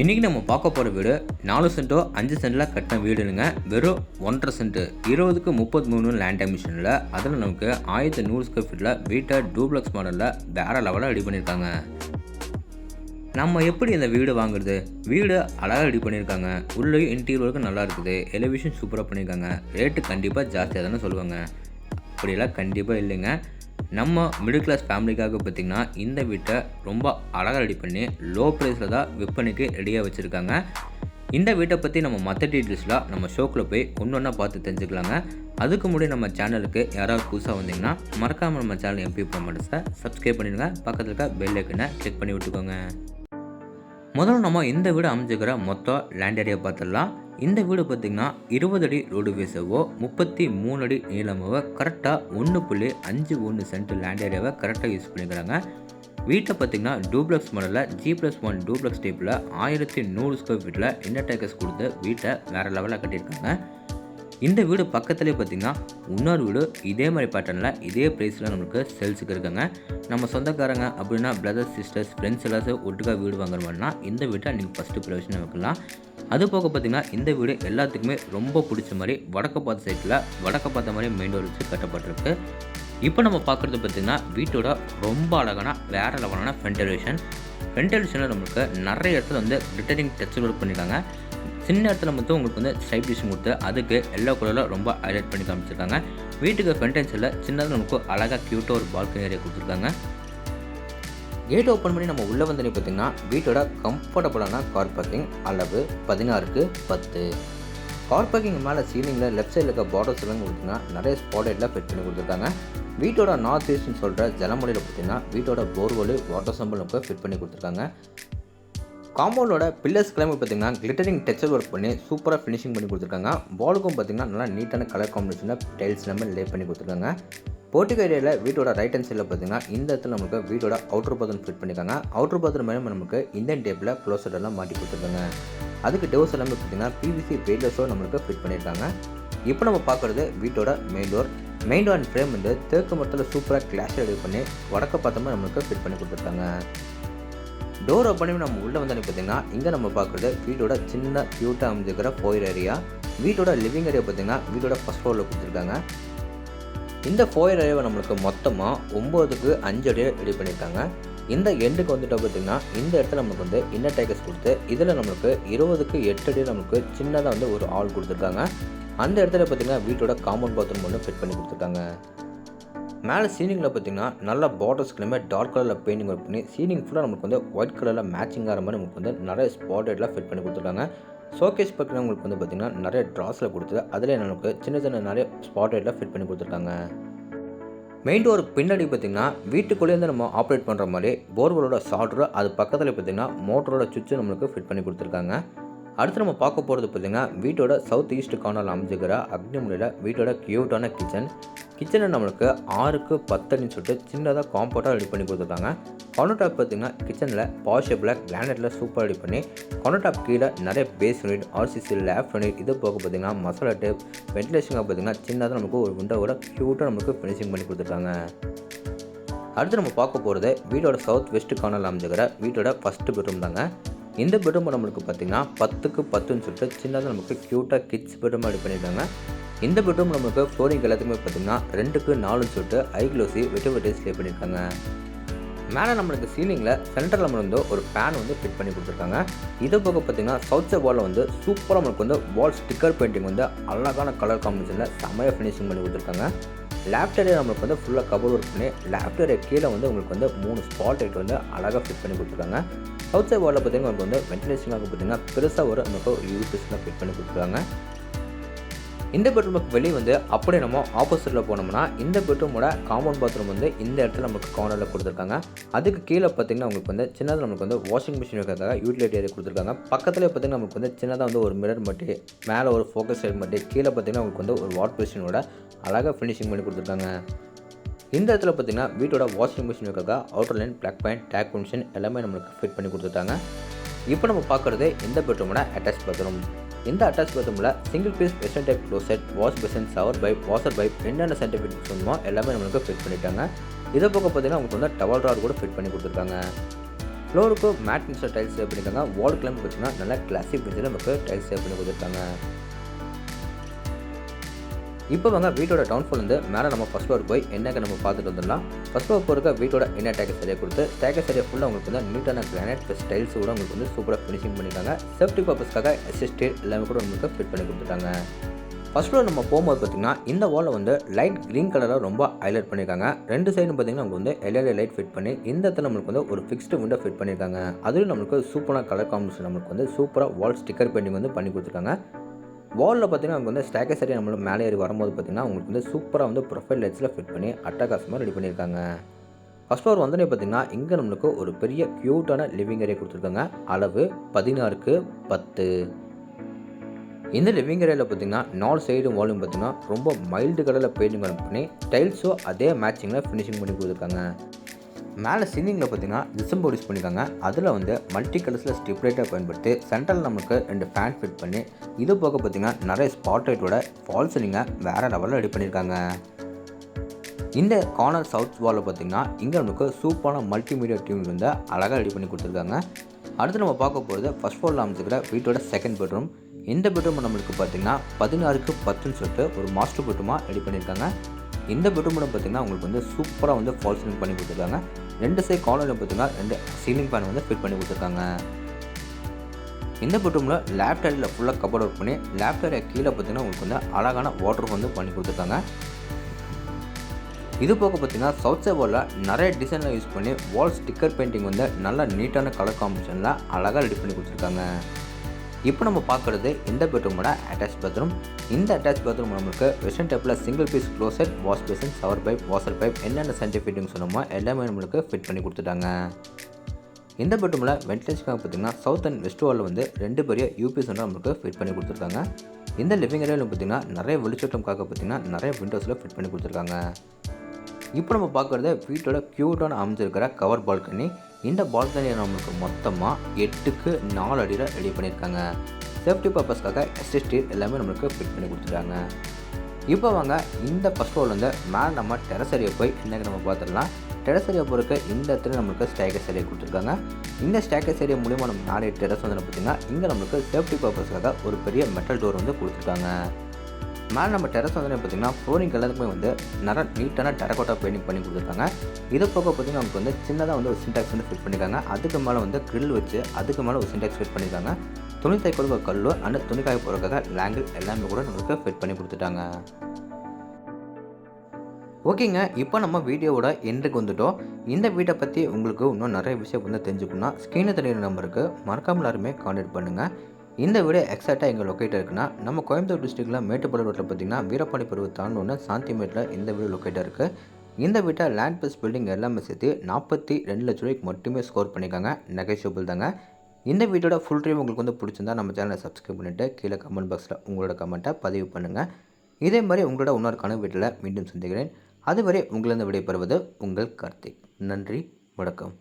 இன்றைக்கி நம்ம பார்க்க போகிற வீடு 4 சென்ட்டோ 5 சென்டில் கட்டின வீடுங்க. வெறும் 1.5 சென்ட் 20க்கு 33 லேண்ட் டைமென்ஷனில், அதில் நமக்கு 1100 ஸ்கொயர் ஃபீட்டில் வீட்டை டூப்ளக்ஸ் மாடலில் வேறு லெவலில் ரெடி பண்ணியிருக்காங்க. நம்ம எப்படி இந்த வீடு வாங்குறது? வீடு அழகாக ரெடி பண்ணியிருக்காங்க. உள்ளே இன்டீரியருக்கு நல்லா இருக்குது. எலிவேஷன் சூப்பராக பண்ணியிருக்காங்க. ரேட்டு கண்டிப்பாக ஜாஸ்தியாக தானே சொல்லுவாங்க. அப்படியெல்லாம் கண்டிப்பாக இல்லைங்க. நம்ம மிடில் கிளாஸ் ஃபேமிலிக்காக பார்த்திங்கன்னா இந்த வீட்டை ரொம்ப அழகாக ரெடி பண்ணி லோ ப்ரைஸில் தான் விற்பனைக்கு ரெடியாக வச்சுருக்காங்க. இந்த வீட்டை பற்றி நம்ம மற்ற டீட்டெயில்ஸ்லாம் நம்ம ஷோக்கில் போய் ஒன்று ஒன்றா பார்த்து தெரிஞ்சுக்கலாங்க. அதுக்கு முன்னாடி நம்ம சேனலுக்கு யாராவது புதுசாக வந்தீங்கன்னா மறக்காமல் நம்ம சேனல் எம்பி ப்ரொமோட்டர்ஸை சப்ஸ்கிரைப் பண்ணிடுங்க. பக்கத்தில் இருக்க பெல் ஐக்கனை கிளிக் பண்ணி விட்டுக்கோங்க. முதல்ல நம்ம இந்த வீடு அமைஞ்சிக்கிற மொத்தம் லேண்ட் ஏரியா பார்த்துடலாம். இந்த வீடு பார்த்திங்கன்னா 20 அடி ரோடு பேஸவோ 33 அடி நீளமாவோ கரெக்டாக 1.51 சென்ட் லேண்ட் ஏரியாவை கரெக்டாக யூஸ் பண்ணிக்கிறாங்க. வீட்டை பார்த்திங்கன்னா டூப்ளக்ஸ் மாடலில் G+1 டூப்ளக்ஸ் டைப்பில் 1100 ஸ்கொயர் ஃபீட்டில் இன்னர் டேக்கஸ் கொடுத்து வீட்டை வேறு லெவலில் கட்டியிருக்காங்க. இந்த வீடு பக்கத்துலேயே பார்த்திங்கன்னா இன்னொரு வீடு இதே மாதிரி பேட்டர்னில் இதே ப்ரைஸில் நம்மளுக்கு சேல்ஸுக்கு இருக்காங்க. நம்ம சொந்தக்காரங்க அப்படின்னா பிரதர்ஸ் சிஸ்டர்ஸ் ஃப்ரெண்ட்ஸ் எல்லாத்தையும் ஒட்டுக்காக வீடு வாங்குற மாதிரினா இந்த வீட்டை நீங்கள் ஃபஸ்ட்டு ப்ரொவிஷன் வைக்கலாம். அது போக பார்த்திங்கன்னா இந்த வீடு எல்லாத்துக்குமே ரொம்ப பிடிச்ச மாதிரி வடக்கு பார்த்த சைட்டில் வடக்கு பார்த்த மாதிரி மெயின் டோர் வச்சு கட்டப்பட்டிருக்கு. இப்போ நம்ம பார்க்குறது பார்த்திங்கன்னா வீட்டோட ரொம்ப அழகான வேறு லெவலான வென்டிலேஷனில் நம்மளுக்கு நிறைய இடத்துல வந்து ரிட்டர்னிங் டச் ஒர்க் பண்ணியிருக்காங்க. சின்ன இடத்துல மட்டும் உங்களுக்கு வந்து ஸ்டைப் டிஷன் கொடுத்து அதுக்கு எல்லோ கலரில் ரொம்ப ஹைலைட் பண்ணி காமிச்சிருக்காங்க. வீட்டுக்கு ஃப்ரண்டென்ஸில் சின்னதாக நமக்கு அழகாக க்யூட்டாக ஒரு பால்கனி ஏரியா கொடுத்துருக்காங்க. கேட் ஓப்பன் பண்ணி நம்ம உள்ளே வந்து பார்த்திங்கன்னா வீட்டோட கம்ஃபர்டபுளான கார் பார்க்கிங் அளவு 16க்கு 10. கார் பார்க்கிங் மேலே சீலிங்கில் லெஃப்ட் சைடில் இருக்க பார்டர்ஸ் எல்லாம் கொடுத்திங்கன்னா நிறைய ஸ்பாட்லைட்டில் ஃபிட் பண்ணி கொடுத்துருக்காங்க. வீட்டோட நார்த் ஈஸ்ட்னு சொல்கிற ஜலமுறையில் பார்த்திங்கன்னா வீட்டோட போர்வெல் வாட்டர் சம்பிள் நமக்கு ஃபிட் பண்ணி கொடுத்துருக்காங்க. காம்பவுண்டோட பில்லர்ஸ் கிளம்பி பார்த்திங்கன்னா கிளிட்டரிங் டெக்ஸ்சர் ஒர்க் பண்ணி சூப்பராக ஃபினிஷிங் பண்ணி கொடுத்துருக்காங்க. வாலுக்கும் பார்த்திங்கன்னா நல்லா நீட்டான கலர் காம்பினேஷனில் டைல்ஸ் எல்லாமே லே பண்ணி கொடுத்துருக்காங்க. போர்ட்டிகோ ஏரியாவில் வீட்டோட ரைட் ஹேண்ட் சைடில் பார்த்திங்கன்னா இந்த இடத்துல நமக்கு வீட்டோட அவுட்டர் பாத்ரூம் ஃபிட் பண்ணியிருக்காங்க. அவுட்டர் பாத்ரூம் மேலே நமக்கு இந்தியன் டேப்பில் க்ளோசர் எல்லாம் மாட்டி கொடுத்துருக்காங்க. அதுக்கு டோர்ஸ் எல்லாமே பார்த்திங்கன்னா பிவிசி வெயிட்லெஸ்ஸோ நம்மளுக்கு ஃபிட் பண்ணியிருக்காங்க. இப்போ நம்ம பார்க்குறது வீட்டோட மெயின் டோர் அண்ட் ஃப்ரேம் வந்து தேக்கு மரத்தில் சூப்பராக கிளாஸ் ரெடி பண்ணி வடக்க பார்த்தோம்னா நம்மளுக்கு ஃபிட் பண்ணி கொடுத்துருக்காங்க. டோர் ஓப்பன் பண்ணி நம்ம உள்ளே வந்து பார்த்திங்கன்னா இங்கே நம்ம பார்க்குறது வீட்டோட சின்ன க்யூட்டாக அமைஞ்சிக்கிற ஃபோயர் ஏரியா. வீட்டோட லிவிங் ஏரியா பார்த்திங்கன்னா வீட்டோட ஃபஸ்ட் ஃப்ளோரில் கொடுத்துருக்காங்க. இந்த ஃபோயர் ஏரியாவை நம்மளுக்கு மொத்தமாக 9க்கு 5 அடி ரெடி பண்ணியிருக்காங்க. இந்த எண்டுக்கு வந்துட்டு பார்த்திங்கன்னா இந்த இடத்துல நம்மளுக்கு வந்து இன்னர் டேக்கஸ் கொடுத்து இதில் நம்மளுக்கு 20க்கு 8 அடி நம்மளுக்கு சின்னதாக வந்து ஒரு ஆல் கொடுத்துருக்காங்க. அந்த இடத்துல பார்த்திங்கன்னா வீட்டோட காம்பவுண்ட் பாத்ரூம் ஒன்று ஃபிட் பண்ணி கொடுத்துருக்காங்க. மேலே சீலிங்கில் பார்த்திங்கன்னா நல்லா பார்டர்ஸ்க்குமே டார்க் கலரில் பெயிண்டிங் ஒர்க் பண்ணி சீலிங் ஃபுல்லாக நமக்கு வந்து ஒயிட் கலரில் மேட்சிங் ஆகிற மாதிரி நமக்கு வந்து நிறைய ஸ்பாட்லைட்லாம் ஃபிட் பண்ணி கொடுத்துருக்காங்க. ஷோகேஸ் பார்த்திங்கன்னா உங்களுக்கு வந்து பார்த்திங்கன்னா நிறைய ட்ராஸில் கொடுத்து அதில் நமக்கு சின்ன நிறைய ஸ்பாட்லைட்லாம் ஃபிட் பண்ணி கொடுத்துருக்காங்க. மெயின் டோர் பின்னாடி பார்த்திங்கன்னா வீட்டுக்குள்ளேருந்து நம்ம ஆப்ரேட் பண்ணுற மாதிரி போர்வெலோட சால்ட்ரு அது பக்கத்தில் பார்த்திங்கன்னா மோட்டரோட சுவிட்சு நம்மளுக்கு ஃபிட் பண்ணி கொடுத்துருக்காங்க. அடுத்து நம்ம பார்க்க போகிறது பார்த்திங்கன்னா வீட்டோட சவுத் ஈஸ்ட் கார்னரில் அமைஞ்சிக்கிற அக்னிமுறையில் வீட்டோட க்யூட்டான கிச்சனை நம்மளுக்கு 6க்கு 10 அடின்னு சொல்லிட்டு சின்னதாக காம்பவுண்டாக ரெடி பண்ணி கொடுத்துருக்காங்க. கவுண்டர் டாப் பார்த்திங்கன்னா கிச்சனில் பவர் ஷேப்பில் கிரானைட்டில் சூப்பராக ரெடி பண்ணி கவுண்டர் டாப் கீழே நிறைய base unit RCC loft unit இது போக பார்த்திங்கன்னா மசாலா டேப் வென்டிலேஷனாக பார்த்திங்கன்னா சின்னதாக நமக்கு ஒரு விண்டோவோட க்யூட்டாக நமக்கு ஃபினிஷிங் பண்ணி கொடுத்துருக்காங்க. அடுத்து நம்ம பார்க்க போகிறது வீட்டோட சவுத் வெஸ்ட் கார்னரில் அமைஞ்சிக்கிற வீட்டோட ஃபஸ்ட்டு பெட்ரூம் தாங்க. இந்த பெட்ரூம் நம்மளுக்கு பார்த்திங்கன்னா 10க்கு 10ன்னு சொல்லிட்டு சின்னதாக நமக்கு க்யூட்டாக கிட்ஸ் பெட்ரூமாக ரெடி பண்ணியிருக்காங்க. இந்த பெட்ரூம் நம்மளுக்கு ஃப்ளோரிங் எல்லாத்துக்குமே பார்த்திங்கன்னா 2க்கு 4ன்னு சொல்லிட்டு ஐக்ளோசி வெட்டிஸ் லே பண்ணியிருக்காங்க. மேலே நம்மளுக்கு சீலிங்கில் சென்டரில் வந்து ஒரு ஃபேன் வந்து ஃபிட் பண்ணி கொடுத்துருக்காங்க. இதை போக பார்த்திங்கன்னா சவுத் சைட் வாலில் வந்து சூப்பராக நம்மளுக்கு வந்து வால் ஸ்டிக்கர் பெயிண்டிங் வந்து அழகான கலர் காம்பினேஷனில் செம்மையாக ஃபினிஷிங் பண்ணி கொடுத்துருக்காங்க. லேஃப்ட் ஏரியா நம்மளுக்கு வந்து ஃபுல்லாக கபோர்ட் ஒர்க் பண்ணி லேஃப்ட் ஏரியா கீழே வந்து உங்களுக்கு வந்து 3 ஸ்பாட் லைட் வந்து அழகாக ஃபிட் பண்ணி கொடுத்துருக்காங்க. சவுத் சைட் வாலில் பார்த்திங்கன்னா உங்களுக்கு வந்து வென்டிலேஷனாக பார்த்திங்கன்னா பெருசாக ஒரு நமக்கு யூபிஎஸ்லாம் ஃபிட் பண்ணி கொடுத்துருக்காங்க. இந்த பெட்ரூமுக்கு வெளியே வந்து அப்படியே நம்ம ஆப்போசிட்டில் போனோம்னா இந்த பெட்ரூமோட காம்பவுண்ட் பாத்ரூம் வந்து இந்த இடத்துல நமக்கு கார்னரில் கொடுத்துருக்காங்க. அதுக்கு கீழே பார்த்திங்கன்னா உங்களுக்கு வந்து சின்னதாக நமக்கு வந்து வாஷிங் மிஷின் வைக்கிறதுக்காக யூட்டிலிட்டி ஏரியா கொடுத்துருக்காங்க. பக்கத்துலேயே பார்த்திங்கன்னா நமக்கு வந்து சின்னதாக வந்து ஒரு மிரர் மட்டி, மேலே ஒரு ஃபோக்கஸ் லைட் மட்டி, கீழே பார்த்திங்கன்னா உங்களுக்கு வந்து ஒரு வாட் மிஷினோட அழகாக ஃபினிஷிங் பண்ணி கொடுத்துருக்காங்க. இந்த இடத்துல பார்த்திங்கன்னா வீட்டோட வாஷிங் மிஷின் வைக்கிறதுக்காக அவுட்டர் லைன், பிளாக் பாயிண்ட், டேக் மிஷின் எல்லாமே நம்மளுக்கு ஃபிட் பண்ணி கொடுத்துட்டாங்க. இப்போ நம்ம பார்க்குறது இந்த பெட்ரூமோட அட்டாச் பாத்ரூம். இந்த அட்டாச் பாத்ரூமில் single piece western type closet, wash basin, shower pipe, washer pipe என்னென்ன சர்டிஃபிகேட் சொன்னமோ எல்லாமே நம்மளுக்கு ஃபிட் பண்ணிட்டாங்க. இதை போக பார்த்திங்கன்னா உங்களுக்கு வந்து டவல் ராட் கூட ஃபிட் பண்ணி கொடுத்துருக்காங்க. ஃப்ளோருக்கு மேட் ஃபினிஷில் டைல்ஸ் சேவ் பண்ணியிருக்காங்க. வால் கிளம்பி பார்த்தீங்கன்னா நல்லா கிளாசிக் ஃபினிஷில் நமக்கு டைல்ஸ் சேவ் பண்ணி கொடுத்துருக்காங்க. இப்போ வாங்க வீட்டோட டவுன்ஃபால் வந்து மேலே நம்ம ஃபஸ்ட் ஃப்ளோர் போய் என்னங்க நம்ம பார்த்துட்டு வந்துடலாம். ஃபஸ்ட் ஃப்ளோர் போகிறக்க வீட்டோட என்ன டேக்கஸ் ஏரியா கொடுத்து டேக்கஸ் ஏரியா ஃபுல்லாக உங்களுக்கு வந்து நீட்டான கிரானைட் ப்ளஸ் டைல்ஸ் கூட உங்களுக்கு வந்து சூப்பராக ஃபினிஷிங் பண்ணியிருக்காங்க. சேஃப்டி பர்பஸ்க்காக அசிஸ்டேட் எல்லாமே கூட உங்களுக்கு ஃபிட் பண்ணி கொடுத்துட்டாங்க. ஃபஸ்ட் ஃப்ளோர் நம்ம போகும்போது பார்த்திங்கன்னா இந்த வாலில் வந்து லைட் க்ரீன் கலராக ரொம்ப ஹைலைட் பண்ணியிருக்காங்க. 2 சைடும் பார்த்திங்கன்னா நமக்கு வந்து எல்இடி லைட் ஃபிட் பண்ணி இந்த இடத்துல நம்மளுக்கு வந்து ஒரு ஃபிக்ஸ்டு விண்டோ ஃபிட் பண்ணியிருக்காங்க. அதுவும் நம்மளுக்கு சூப்பரான கலர் காம்பினேஷன் நம்மளுக்கு வந்து சூப்பராக வால் ஸ்டிக்கர் பெயிண்டிங் வந்து பண்ணி கொடுத்துருக்காங்க. வாலில் பார்த்திங்கன்னா நமக்கு வந்து ஸ்டேக்கஸ் ஏரியா நம்மளுக்கு மேலே ஏறி வரும்போது பார்த்திங்கன்னா உங்களுக்கு வந்து சூப்பராக வந்து ப்ரொஃபைல் லைட்ஸில் ஃபிட் பண்ணி அட்டகாசமாக ரெடி பண்ணியிருக்காங்க. ஃபஸ்ட் ஃப்ளோர் வந்தோடனே பார்த்திங்கன்னா இங்கே நம்மளுக்கு ஒரு பெரிய க்யூட்டான லிவிங் ஏரியா கொடுத்துருக்காங்க. அளவு 16x10. இந்த லிவிங் ஏரியாவில் பார்த்திங்கன்னா 4 சைடும் வால்யூம் பார்த்திங்கன்னா ரொம்ப மைல்டு கலரில் பெயிண்டிங் பண்ணி டைல்ஸும் அதே மேட்சிங்கில் ஃபினிஷிங் பண்ணி கொடுத்துருக்காங்க. மேலே சீலிங்கில் பார்த்திங்கன்னா டிசம்பர் யூஸ் பண்ணியிருக்காங்க. அதில் வந்து மல்டி கலர்ஸில் ஸ்ட்ரிப் லைட்டாக பயன்படுத்தி சென்ட்ரல் நமக்கு 2 ஃபேன் ஃபிட் பண்ணி இது போக பார்த்திங்கன்னா நிறைய ஸ்பாட் லைட்டோட ஃபால் சீலிங்கை வேறு லெவலில் ரெடி பண்ணியிருக்காங்க. இந்த கார்னர் சவுத் வாலில் பார்த்திங்கன்னா இங்கே நமக்கு சூப்பரான மல்டிமீடியா டியூன் வந்து அழகாக ரெடி பண்ணி கொடுத்துருக்காங்க. அடுத்து நம்ம பார்க்க போகிறது ஃபஸ்ட் ஃப்ளோரில் அமைச்சிக்கிற வீட்டோட செகண்ட் பெட்ரூம். இந்த பெட்ரூம் நம்மளுக்கு பார்த்திங்கன்னா 16x10 சொல்லிட்டு ஒரு மாஸ்டர் பெட்ரூமாக ரெடி பண்ணியிருக்காங்க. இந்த பெட்ரூமில் பார்த்திங்கன்னா உங்களுக்கு வந்து சூப்பராக வந்து ஃபால் சீலிங் பண்ணி கொடுத்துருக்காங்க. 2 சைட் கார்னரில் பார்த்திங்கன்னா 2 சீலிங் ஃபேன் வந்து ஃபிட் பண்ணி கொடுத்துருக்காங்க. இந்த பெட்ரூமில் லேஃப்ட் ஏரியாவில் ஃபுல்லாக கபோர்ட் ஒர்க் பண்ணி லேஃப்ட் ஏரியா கீழே பார்த்திங்கன்னா உங்களுக்கு வந்து அழகான வாட்டர் வந்து பண்ணி கொடுத்துருக்காங்க. இது போக பார்த்திங்கன்னா சவுத் சைட் வாலில் நிறைய டிசைனில் யூஸ் பண்ணி வால் ஸ்டிக்கர் பெயிண்டிங் வந்து நல்ல நீட்டான கலர் காம்பினேஷனில் அழகாக ரெடி பண்ணி கொடுத்துருக்காங்க. இப்போ நம்ம பார்க்குறது இந்த பெட்ரூமோட அட்டாச் பாத்ரூம். இந்த அட்டாச் பாத்ரூம் நம்மளுக்கு வெஸ்டர்ன் டைப்பில் single piece closet, wash basin, shower pipe, washer pipe என்னென்ன சென்டர் ஃபிட்டிங் சொன்னோமோ எல்லாமே நம்மளுக்கு ஃபிட் பண்ணி கொடுத்துட்டாங்க. இந்த பெட்ரூமில் வென்டிலேஷனுக்காக பார்த்திங்கன்னா சவுத் அண்ட் வெஸ்ட் வாலில் வந்து 2 பெரிய யூபிஎஸ் வந்து நம்மளுக்கு ஃபிட் பண்ணி கொடுத்துருக்காங்க. இந்த லிவிங் ஏரியாவில் பார்த்திங்கன்னா நிறைய வெளிச்சோட்டம்காக பார்த்திங்கன்னா நிறைய விண்டோஸில் ஃபிட் பண்ணி கொடுத்துருக்காங்க. இப்போ நம்ம பார்க்குறது வீட்டோட க்யூட்டான அமைஞ்சிருக்கிற கவர் பால்கனி. இந்த பால்கனியை நம்மளுக்கு மொத்தமாக 8x4 அடியில் ரெடி பண்ணியிருக்காங்க. சேஃப்டி பர்பஸ்க்காக எஸ்எஸ்டீல் எல்லாமே நம்மளுக்கு ஃபிட் பண்ணி கொடுத்துருக்காங்க. இப்போ வாங்க இந்த ஃபஸ்ட் ஃப்ளோர்லேருந்து மேலே நம்ம டெரஸ் ஏரியா போய் என்னங்க நம்ம பார்த்துடலாம். டெரஸ் ஏரியா போகிறக்கு இந்த இடத்துல நம்மளுக்கு ஸ்டேக்கஸ் ஏரியா கொடுத்துருக்காங்க. இந்த ஸ்டேக்கஸ் ஏரியா மூலிமா நம்ம நாளை டெரஸ் வந்து பார்த்திங்கன்னா இங்கே நம்மளுக்கு சேஃப்டி பர்பஸ்க்காக ஒரு பெரிய மெட்டல் டோர் வந்து கொடுத்துருக்காங்க. மேலே நம்ம டெரஸ் வந்து பார்த்திங்கன்னா ஃப்ளோரிங் எல்லாத்துக்குமே வந்து நிறைய நீட்டான டெரகோட்டா பெயிண்டிங் பண்ணி கொடுத்துருக்காங்க. இதை போக பார்த்திங்கன்னா நமக்கு வந்து சின்னதாக வந்து ஒரு சின்டாக்ஸ் வந்து ஃபிட் பண்ணியிருக்காங்க. அதுக்கு மேலே வந்து க்ரில் வச்சு அதுக்கு மேலே ஒரு சின்டாக்ஸ் ஃபிட் பண்ணியிருக்காங்க. துணி தைக்கிறதுக்கு ஒரு கல் அந்த துணி காய போகிறதுக்காக லேங்கிள் எல்லாமே கூட நம்மளுக்கு ஃபிட் பண்ணி கொடுத்துட்டாங்க. ஓகேங்க, இப்போ நம்ம வீடியோவோட எண்டுக்கு வந்துட்டோம். இந்த வீட்டை பற்றி உங்களுக்கு இன்னும் நிறைய விஷயம் வந்து தெரிஞ்சுக்கணும்னா ஸ்க்ரீனில் தெரியுற நம்பருக்கு மறக்காமல் எல்லாருமே கான்டாக்ட் பண்ணுங்கள். இந்த வீடு எக்ஸாக்டாக எங்கள் லொக்கேட் இருக்குன்னா நம்ம கோயம்புத்தூர் டிஸ்ட்ரிக்ட்டில் மேட்டுப்பாளையம் ரோட்டில் பார்த்திங்கன்னா வீரபாண்டி பருவ தாண்டோன்னு சாந்திமேட்டில் இந்த வீடு லொக்கேட்டாக இருக்குது. இந்த வீட்டை லேண்ட் ப்ளஸ் பில்டிங் எல்லாமே சேர்த்து 42 லட்ச ரூபாய்க்கு மட்டுமே ஸ்கோர் பண்ணியிருக்காங்க. நெகோஷியபிள் தாங்க. இந்த வீடியோட ஃபுல் ரிவ்யூ உங்களுக்கு வந்து பிடிச்சிருந்தா நம்ம சேனலை சப்ஸ்கிரைப் பண்ணிவிட்டு கீழே கமெண்ட் பாக்ஸில் உங்களோட கமெண்ட்டை பதிவு பண்ணுங்கள். இதே மாதிரி உங்களோட இன்னொரு கனவு வீட்டில் மீண்டும் சந்திக்கிறேன். அதுவரை உங்களிருந்து விடைபெறுவது உங்கள் கார்த்திக். நன்றி, வணக்கம்.